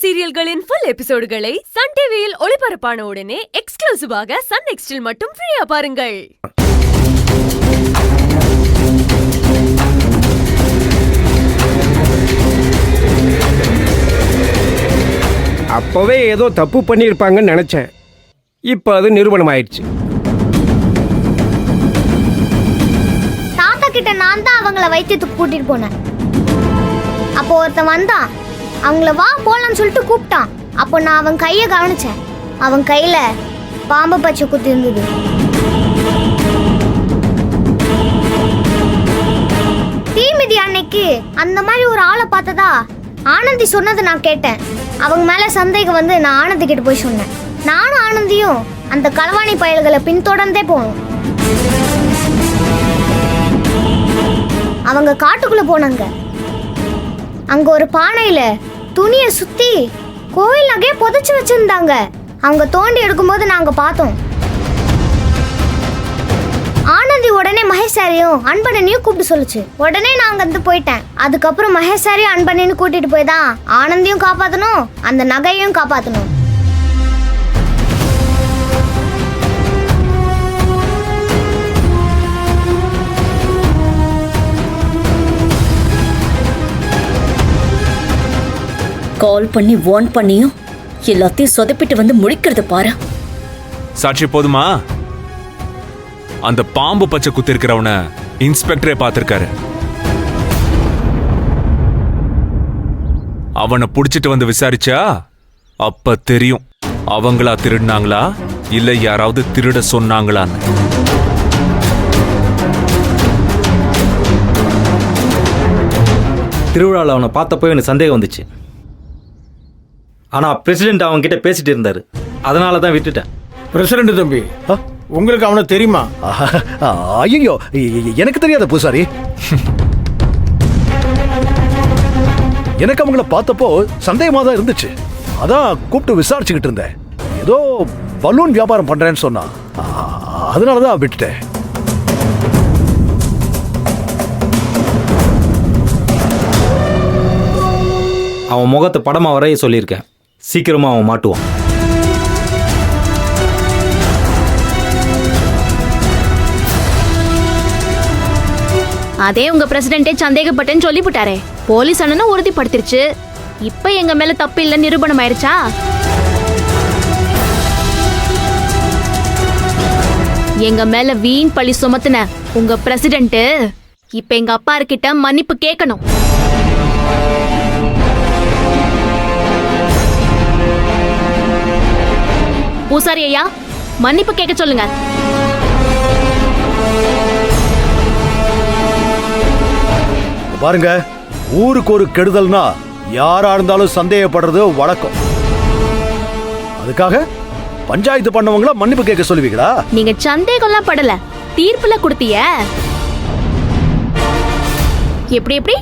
சீரியல்களின் full எபிசோடுகளை Sun டிவியில் ஒளிபரப்பான உடனே எக்ஸ்க்ளூசிவாக சன் நெக்ஸ்டில் மட்டும் ஃப்ரீயா பாருங்கள். அப்பவே ஏதோ தப்பு பண்ணியிருப்பாங்கன்னு நினைச்சேன். இப்ப அது நிரூபணம் ஆயிடுச்சு. தாத்தா கிட்ட நான் தான் அவங்கள வைத்தியத்துக்கு கூட்டிட்டு போனேன். அப்போ ஒருத்தன் வந்தான், அவங்கள வா போலான்னு சொல்லிட்டு கூப்பிட்டான். அப்போ நான் அவன் கையை கவனிச்சேன். அவன் கையில பாம்பு பச்சை குத்தி இருந்தது. தீமிதி அன்னைக்கு அந்த மாதிரி ஒரு ஆளை பார்த்ததா ஆனந்தி சொன்னதை நான் கேட்டேன். அவங்க மேல சந்தேகம் வந்து நான் ஆனந்தி கிட்ட போய் சொன்னேன். நானும் ஆனந்தியும் அந்த களவாணி பயல்களை பின்தொடர்ந்தே போனோம். அவங்க காட்டுக்குள்ள போனாங்க. அங்க ஒரு பானையில துணியை சுத்தி கோயில் நகையை புதைச்சு வச்சிருந்தாங்க. அவங்க தோண்டி எடுக்கும்போது நாங்க பார்த்தோம். ஆனந்தி உடனே மகேஷாரியும் அன்பனையும் கூப்பிட்டு சொல்லுச்சு. உடனே நான் அங்க இருந்து போயிட்டேன். அதுக்கப்புறம் மகேஷாரியும் அன்பனையும் கூட்டிட்டு போய் தான் ஆனந்தியும் காப்பாத்தணும், அந்த நகையையும் காப்பாத்தணும். கால் பண்ணி வார்ன் பண்ணியும் எல்லாத்தையும் சொதப்பிட்டு வந்து முடிக்கிறத பாரு. சாட்சி போதுமா? அந்த பாம்பு பச்சை குத்தி இருக்கிறவன இன்ஸ்பெக்டரே பார்த்திருக்காரு. அவனை புடிச்சிட்டு வந்து விசாரிச்சா அப்ப தெரியும் அவங்களா திருடினாங்களா இல்ல யாராவது திருட சொன்னாங்களான்னு. திருவிழாவில் அவனை பார்த்தப்போ எனக்கு சந்தேகம் வந்துச்சு. ஆனால் பிரசிடென்ட் அவங்க கிட்ட பேசிட்டு இருந்தாரு, அதனால தான் விட்டுட்டேன். பிரசிடென்ட் தம்பி, உங்களுக்கு அவனை தெரியுமா? ஐயோ, எனக்கு தெரியாத பூசாரி. எனக்கு அவங்கள பார்த்தப்போ சந்தேகமா தான் இருந்துச்சு. அதான் கூப்பிட்டு விசாரிச்சுக்கிட்டு இருந்தேன். ஏதோ பலூன் வியாபாரம் பண்றேன்னு சொன்னா, அதனாலதான் விட்டுட்டேன். அவன் முகத்தை படமா வரைய சொல்லியிருக்கேன். சீக்கிரமா அவன் மாட்டுவான். அதே உங்க பிரசிடென்டே சந்தேகப்பட்டேன்னு சொல்லிவிட்டாரே. போலீஸ் அண்ணனும் உறுதிப்படுத்திருச்சு. இப்ப எங்க மேல தப்பு இல்ல நிரூபணம் ஆயிருச்சா? எங்க மேல வீண் பழி சுமத்துன உங்க பிரசிடென்ட் இப்ப எங்க அப்பா கிட்ட மன்னிப்பு கேட்கணும். பூசாரி ஐயா, மன்னிப்பு கேட்க சொல்லுங்க. பாருங்க, ஊருக்கு ஒரு கெடுதல்னா யாரா இருந்தாலும் சந்தேகப்படுறது வழக்கம். அதுக்காக பஞ்சாயத்து பண்ணவங்கள மன்னிப்பு கேட்க சொல்லுவீங்களா? நீங்க சந்தேகம்லாம் படல, தீர்ப்புல கொடுத்தீங்க. எப்படி எப்படி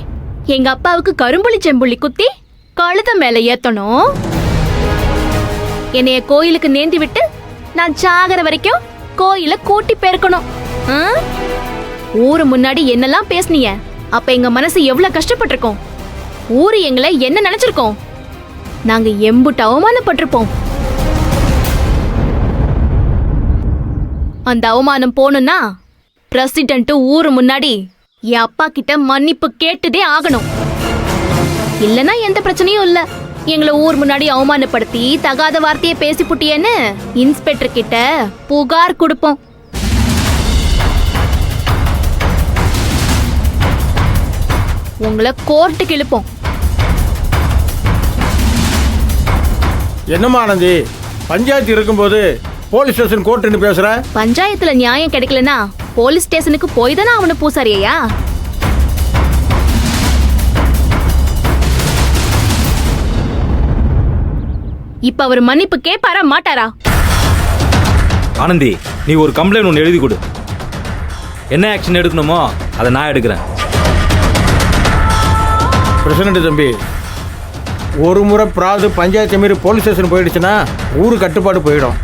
எங்க அப்பாவுக்கு கரும்புள்ளி செம்புள்ளி குத்தி கழுத மேல ஏத்தணும், என்னைய கோயிலுக்கு நேந்தி விட்டு நான் சாகர வரைக்கும் கோயில கூட்டி பெருக்கணும். ஊரு முன்னாடி என்னெல்லாம் பேசுனீங்க, அப்ப எங்க மனசு எவ்வளவு கஷ்டப்பட்டிருக்கோம். ஊரு எங்களை என்ன நினைச்சிருக்கோம், நாங்க எம்புட்டு அவமானப்பட்டிருப்போம். அந்த அவமானம் போகணும்னா பிரசிடென்ட் ஊரு முன்னாடி என் அப்பா கிட்ட மன்னிப்பு கேட்டுதே ஆகணும். இல்லனா எந்த பிரச்சனையும் இல்ல. எங்களை ஊர் முன்னாடி அவமானப்படுத்தி தகாத வார்த்தையை பேசி புட்டியேன்னு இன்ஸ்பெக்டர் கிட்ட புகார் கொடுப்போம். உங்களை கோர்ட்டுக்கு இழுப்போம். என்னம்மா ஆனந்தி, பஞ்சாயத்து இருக்கும்போது போலீஸ் ஸ்டேஷன் கோர்ட்டுன்னு பேசுற? பஞ்சாயத்துல நியாயம் கிடைக்கலனா போலீஸ் ஸ்டேஷனுக்கு போய் தானே அவனு பூசாரியா? இப்ப அவர் மன்னிப்பு கேட்பாரா மாட்டாரா? ஆனந்தி, நீ ஒரு கம்ப்ளைண்ட் ஒன்று எழுதி கொடு. என்ன ஆக்ஷன் எடுக்கணுமோ அதை நான் எடுக்கிறேன். பிரசிடென்ட் தம்பி, ஒரு முறை பிராது பஞ்சாயத்து மீறி போலீஸ் ஸ்டேஷன் போயிடுச்சுன்னா ஊரு கட்டுப்பாடு போயிடும்.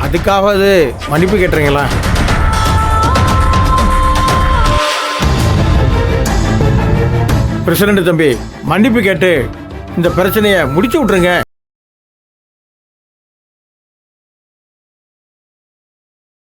அதுக்காவது மன்னிப்பு கேட்டுறீங்களா? பிரசிடென்ட் தம்பி, மன்னிப்பு கேட்டு இந்த பிரச்சனையை முடிச்சு விட்டுருங்க.